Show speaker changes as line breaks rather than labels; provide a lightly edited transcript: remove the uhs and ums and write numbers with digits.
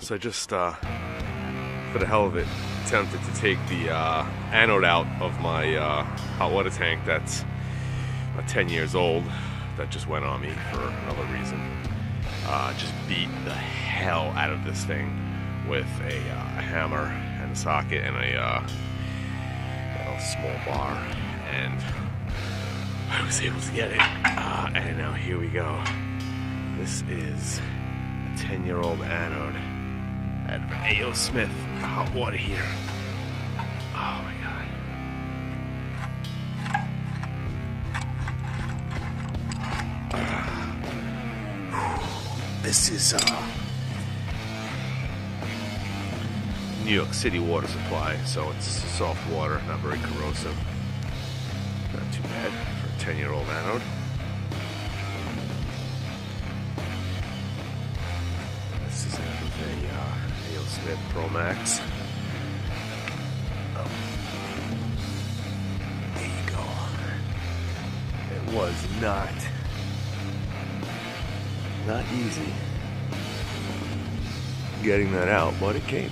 So I just, for the hell of it, attempted to take the anode out of my hot water tank that's about 10 years old. That just went on me for another reason. Just beat the hell out of this thing with a hammer and a socket and a small bar, and I was able to get it. And now here we go. This is a 10-year-old anode out of an A.O. Smith hot water heater. Oh my god. This is New York City water supply, so it's soft water, not very corrosive. Not too bad for a 10-year-old anode. This is out of a A.O. Smith Pro Max. Oh. There you go. It was not easy getting that out, but it came.